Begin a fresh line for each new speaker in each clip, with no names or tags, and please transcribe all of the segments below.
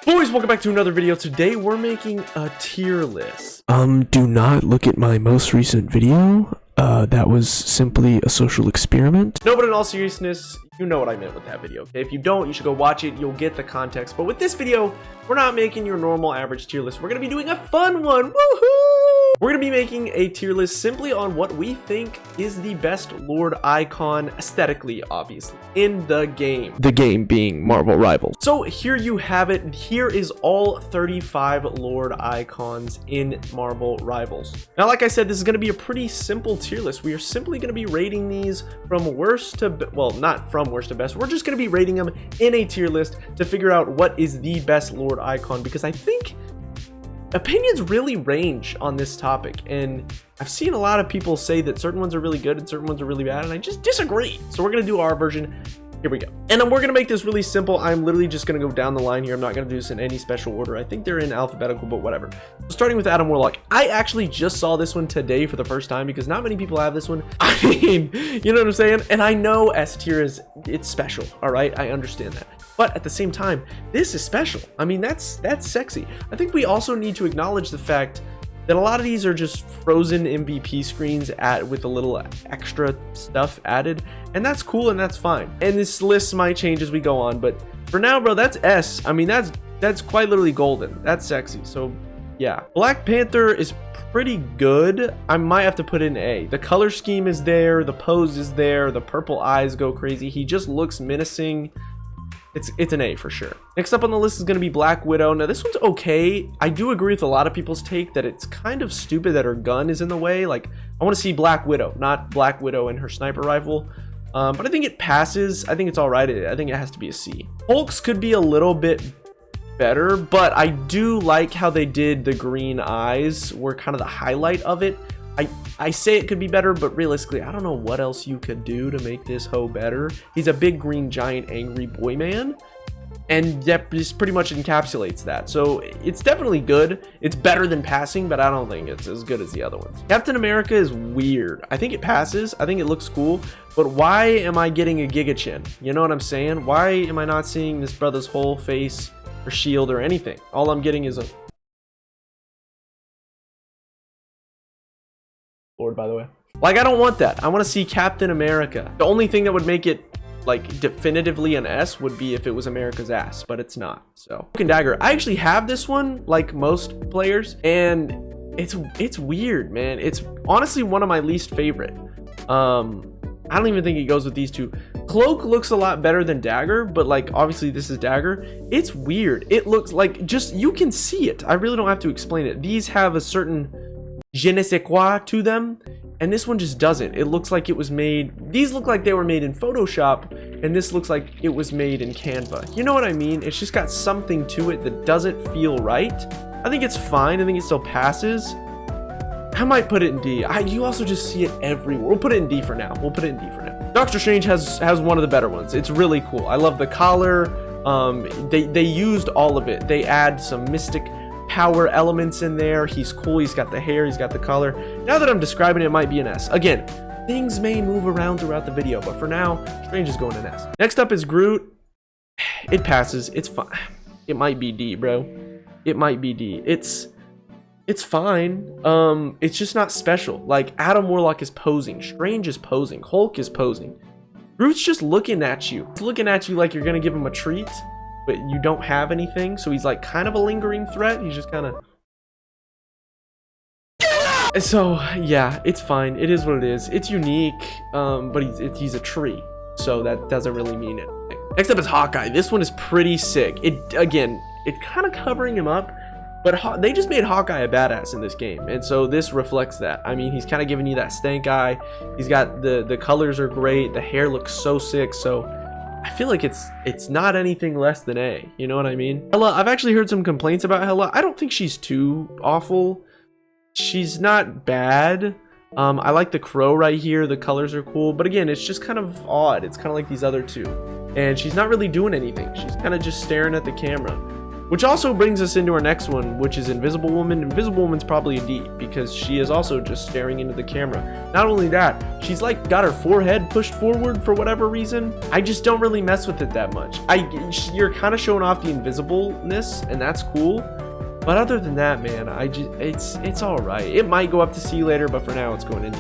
Boys, welcome back to another video. Today we're making a tier list.
Do not look at my most recent video. That was simply a social experiment.
No, but in all seriousness, you know what I meant with that video, okay? If you don't, you should go watch it. You'll get the context. But with this video, we're not making your normal average tier list. We're going to be doing a fun one. Woohoo! We're going to be making a tier list simply on what we think is the best Lord icon aesthetically, obviously, in the game.
The game being Marvel Rivals.
So here you have it. Here is all 35 Lord icons in Marvel Rivals. Now, like I said, this is going to be a pretty simple tier list. We are simply going to be rating these from worst to, well, not from worst to best. We're just going to be rating them in a tier list to figure out what is the best Lord icon, because I think opinions really range on this topic, and I've seen a lot of people say that certain ones are really good and certain ones are really bad, and I just disagree. So we're going to do our version. Here we go. And then we're going to make this really simple. I'm literally just going to go down the line here. I'm not going to do this in any special order. I think they're in alphabetical, but whatever. So starting with Adam Warlock. I actually just saw this one today for the first time because not many people have this one. I mean, you know what I'm saying? And I know S tier it's special. All right. I understand that. But at the same time, this is special. I mean, that's sexy. I think we also need to acknowledge the fact that a lot of these are just frozen MVP screens with a little extra stuff added, and that's cool and that's fine. And this list might change as we go on, but for now, bro, that's S. I mean, that's quite literally golden. That's sexy. So yeah, Black Panther is pretty good. I might have to put in A. The color scheme is there, the pose is there, the purple eyes go crazy. He just looks menacing. It's an A for sure. Next up on the list is going to be Black Widow. Now this one's okay. I do agree with a lot of people's take that it's kind of stupid that her gun is in the way. Like, I want to see Black Widow, not Black Widow and her sniper rifle. But I think it passes. I think it's all right. I think it has to be a C. Hulk's could be a little bit better, but I do like how they did the green eyes were kind of the highlight of it. I say it could be better, but realistically, I don't know what else you could do to make this hoe better. He's a big green giant angry boy man, and that just pretty much encapsulates that. So it's definitely good. It's better than passing, but I don't think it's as good as the other ones. Captain America is weird. I think it passes. I think it looks cool, but why am I getting a Giga Chin? You know what I'm saying? Why am I not seeing this brother's whole face or shield or anything? All I'm getting is a Lord, by the way. Like, I don't want that. I want to see Captain America. The only thing that would make it like definitively an S would be if it was America's ass, but it's not. So Cloak and Dagger, I actually have this one like most players, and it's weird, man. It's honestly one of my least favorite. I don't even think it goes with these two. Cloak looks a lot better than Dagger, but like obviously this is Dagger. It's weird. It looks like, just, you can see it. I really don't have to explain it. These have a certain je ne sais quoi to them, and this one just doesn't. It looks like it was made, these look like they were made in Photoshop, and this looks like it was made in Canva. You know what I mean? It's just got something to it that doesn't feel right. I think it's fine. I think it still passes. I might put it in D. You also just see it everywhere. We'll put it in D for now. Doctor Strange has one of the better ones. It's really cool. I love the collar. They used all of it. They add some mystic power elements in there. He's cool. He's got the hair, he's got the color. Now that I'm describing it, it might be an S. Again, things may move around throughout the video, but for now, Strange is going an S. Next up is Groot. It passes. It's fine. It might be D, bro. It might be D. It's fine. It's just not special. Like, Adam Warlock is posing, Strange is posing, Hulk is posing. Groot's just looking at you. He's looking at you like you're gonna give him a treat, but you don't have anything, so he's like kind of a lingering threat. He's just kind of, so yeah, it's fine. It is what it is. It's unique, but he's a tree, so that doesn't really mean anything. Next up is Hawkeye. This one is pretty sick. It kind of covering him up, but they just made Hawkeye a badass in this game, and so this reflects that. I mean, he's kind of giving you that stank eye. He's got the colors are great. The hair looks so sick. So I feel like it's not anything less than A. You know what I mean? Hela, I've actually heard some complaints about Hela. I don't think she's too awful. She's not bad. I like the crow right here. The colors are cool, but again, it's just kind of odd. It's kind of like these other two, and she's not really doing anything. She's kind of just staring at the camera. Which also brings us into our next one, which is Invisible Woman. Invisible Woman's probably a D because she is also just staring into the camera. Not only that, she's like got her forehead pushed forward for whatever reason. I just don't really mess with it that much. You're kind of showing off the invisibleness, and that's cool. But other than that, man, it's all right. It might go up to C later, but for now, it's going in D.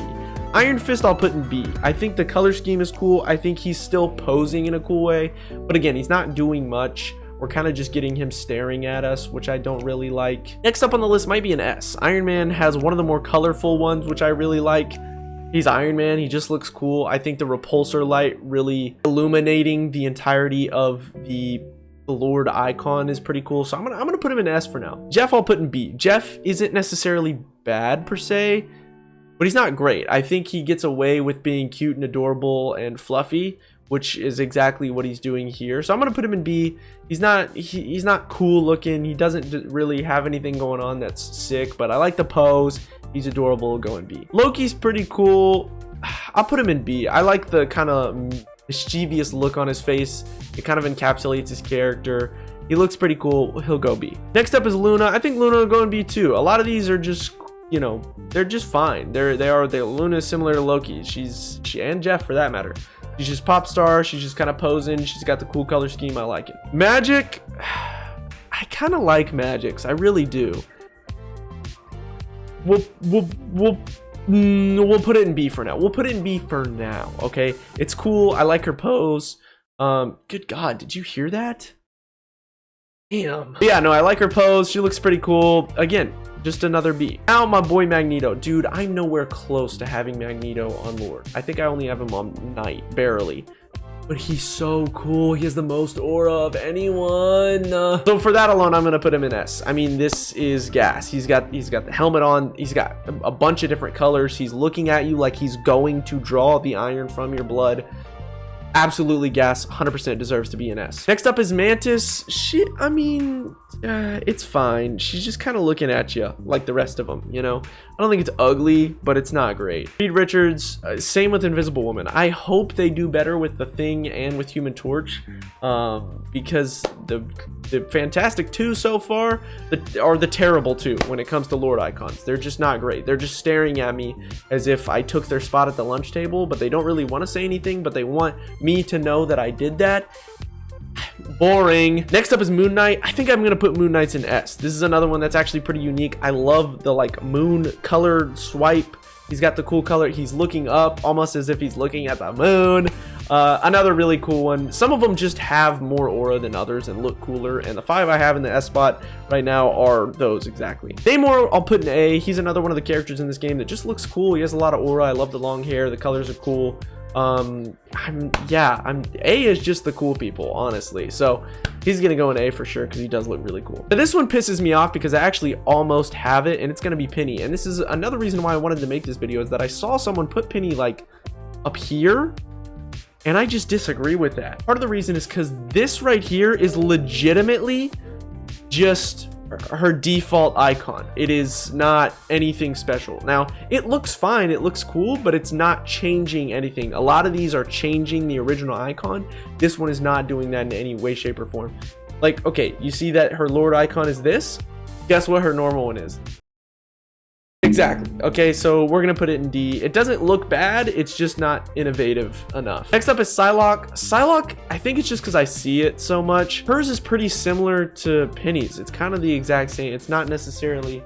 Iron Fist I'll put in B. I think the color scheme is cool. I think he's still posing in a cool way, but again, he's not doing much. We're kind of just getting him staring at us, which I don't really like. Next up on the list might be an S. Iron Man has one of the more colorful ones, which I really like. He's Iron Man. He just looks cool. I think the repulsor light really illuminating the entirety of the Lord icon is pretty cool. So I'm gonna put him in S for now. Jeff I'll put in B. Jeff isn't necessarily bad per se, but he's not great. I think he gets away with being cute and adorable and fluffy, which is exactly what he's doing here. So I'm gonna put him in B. He's not cool looking. He doesn't really have anything going on that's sick, but I like the pose. He's adorable. Go in B. Loki's pretty cool. I'll put him in B. I like the kind of mischievous look on his face. It kind of encapsulates his character. He looks pretty cool. He'll go B. Next up is Luna. I think Luna will go in B too. A lot of these are just, you know, they're just fine. Luna is similar to Loki. She and Jeff for that matter. She's just pop star. She's just kind of posing. She's got the cool color scheme. I like it. Magic. I kind of like Magic's. I really do. We'll put it in B for now. We'll put it in B for now. Okay. It's cool. I like her pose. Good God. Did you hear that? Damn. But yeah, no, I like her pose. She looks pretty cool. Again, just another B. Now my boy Magneto. Dude, I'm nowhere close to having Magneto on Lord. I think I only have him on Knight, barely. But he's so cool. He has the most aura of anyone. So for that alone, I'm gonna put him in S. I mean, this is gas. He's got the helmet on. He's got a bunch of different colors. He's looking at you like he's going to draw the iron from your blood. Absolutely gas. 100% deserves to be an S. Next up is Mantis. I mean, it's fine. She's just kind of looking at you like the rest of them, you know? I don't think it's ugly, but it's not great. Reed Richards, same with Invisible Woman. I hope they do better with The Thing and with Human Torch, because the Fantastic 2 so far are the terrible 2 when it comes to Lord icons. They're just not great. They're just staring at me as if I took their spot at the lunch table, but they don't really want to say anything, but they want me to know that I did that. Boring. Next up is Moon Knight. I think I'm gonna put Moon Knight's in S. This is another one that's actually pretty unique. I love the like moon colored swipe. He's got the cool color. He's looking up almost as if he's looking at the moon. Another really cool one. Some of them just have more aura than others and look cooler, and the 5 I have in the S spot right now are those exactly. Namor I'll put in A. He's another one of the characters in this game that just looks cool. He has a lot of aura. I love the long hair. The colors are cool. A is just the cool people, honestly. So he's gonna go in A for sure because he does look really cool. But this one pisses me off because I actually almost have it, and it's gonna be Penny. And this is another reason why I wanted to make this video, is that I saw someone put Penny like up here, and I just disagree with that. Part of the reason is because this right here is legitimately just her default icon. It is not anything special. Now it looks fine, it looks cool, but it's not changing anything. A lot of these are changing the original icon. This one is not doing that in any way, shape, or form. Like, okay, you see that her Lord icon is this? Guess what her normal one is? Exactly. Okay, so we're gonna put it in D. It doesn't look bad, it's just not innovative enough. Next up is Psylocke. Psylocke, I think it's just because I see it so much. Hers is pretty similar to Penny's. It's kind of the exact same. It's not necessarily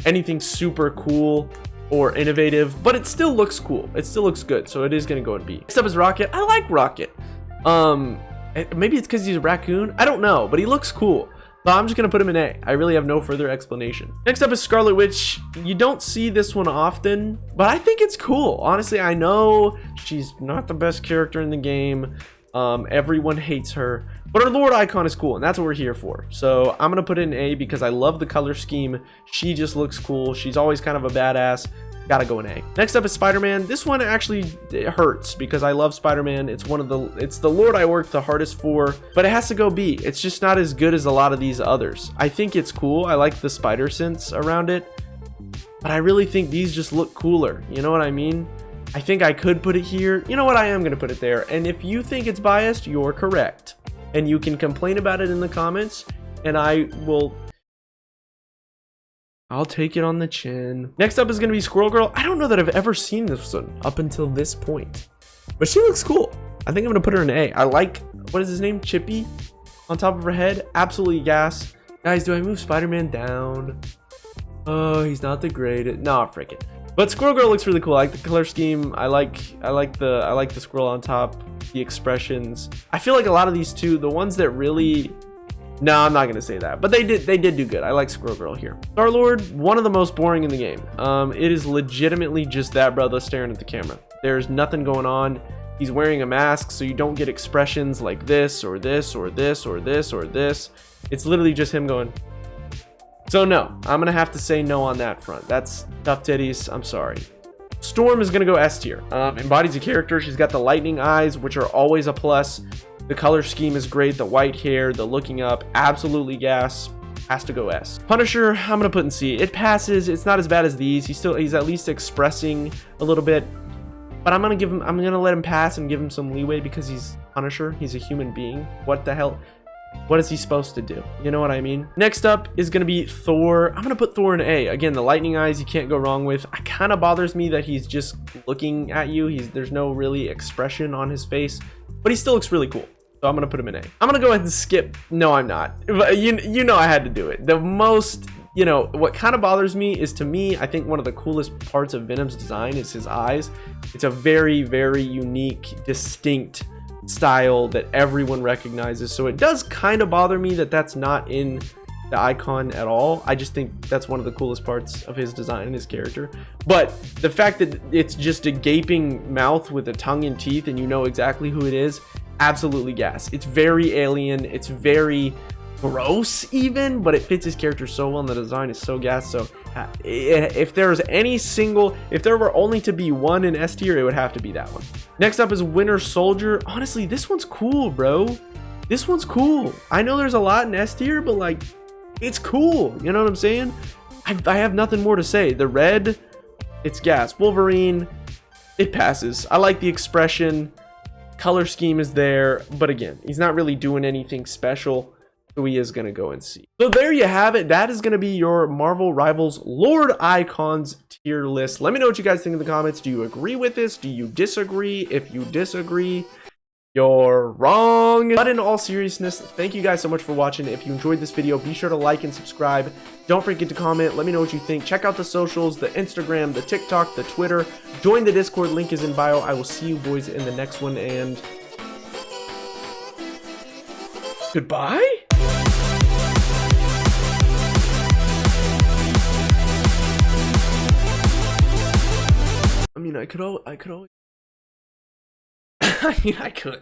anything super cool or innovative, but it still looks cool. It still looks good, so it is gonna go in B. Next up is Rocket. I like Rocket. Maybe it's because he's a raccoon. I don't know, but he looks cool. So I'm just gonna put him in A. I really have no further explanation. Next up is Scarlet Witch. You don't see this one often, but I think it's cool. Honestly, I know she's not the best character in the game. Everyone hates her, but her Lord icon is cool, and that's what we're here for. So I'm gonna put it in A because I love the color scheme. She just looks cool. She's always kind of a badass. Gotta go in A. Next up is Spider-Man. This one actually hurts because I love Spider-Man. It's the Lord I worked the hardest for, but it has to go B. It's just not as good as a lot of these others. I think it's cool. I like the spider sense around it, but I really think these just look cooler. You know what I mean? I think I could put it here. You know what? I am gonna put it there. And if you think it's biased, you're correct. And you can complain about it in the comments. and I'll take it on the chin. Next up is gonna be Squirrel Girl. I don't know that I've ever seen this one up until this point, but she looks cool. I think I'm gonna put her in A. I like, what is his name? Chippy on top of her head. Absolutely gas. Guys, do I move Spider-Man down? Oh, he's not the greatest. Nah, frick it. But Squirrel Girl looks really cool. I like the color scheme. I like the squirrel on top, the expressions. I feel like a lot of these two, the ones that really, no, I'm not gonna say that, but they did do good. I like Squirrel Girl here. Star-Lord, one of the most boring in the game. It is legitimately just that brother staring at the camera. There's nothing going on. He's wearing a mask, so you don't get expressions like this or this or this or this or this. It's literally just him going. So no, I'm gonna have to say no on that front. That's tough titties. I'm sorry. Storm is gonna go S tier. Embodies a character. She's got the lightning eyes, which are always a plus. The color scheme is great. The white hair, the looking up, absolutely gas. Has to go S. Punisher, I'm gonna put in C. It passes. It's not as bad as these. He's at least expressing a little bit. But I'm gonna let him pass and give him some leeway because he's Punisher. He's a human being. What the hell? What is he supposed to do? You know what I mean? Next up is gonna be Thor. I'm gonna put Thor in A. Again, the lightning eyes you can't go wrong with. It kind of bothers me that he's just looking at you. There's no really expression on his face, but he still looks really cool. So I'm gonna put him in A. I'm gonna go ahead and skip. No, I'm not. But you know I had to do it. The most, you know, what kind of bothers me is, to me, I think one of the coolest parts of Venom's design is his eyes. It's a very, very unique, distinct style that everyone recognizes. So it does kind of bother me that that's not in the icon at all. I just think that's one of the coolest parts of his design and his character. But the fact that it's just a gaping mouth with a tongue and teeth and you know exactly who it is, absolutely gas. It's very alien. It's very gross even, but it fits his character so well and the design is so gas. So if there were only to be one in S tier, it would have to be that one. Next up is Winter Soldier. Honestly, this one's cool, bro. This one's cool. I know there's a lot in S tier, but like, it's cool. You know what I'm saying? I have nothing more to say. The red, it's gas. Wolverine, it passes. I like the expression. Color scheme is there, but again, he's not really doing anything special. So he is going to go and see. So there you have it. That is going to be your Marvel Rivals Lord Icons tier list. Let me know what you guys think in the comments. Do you agree with this? Do you disagree? If you disagree, you're wrong. But in all seriousness, thank you guys so much for watching. If you enjoyed this video, be sure to like and subscribe. Don't forget to comment. Let me know what you think. Check out the socials, the Instagram, the TikTok, the Twitter. Join the Discord. Link is in bio. I will see you boys in the next one, and goodbye. I mean, I could. I mean, I could.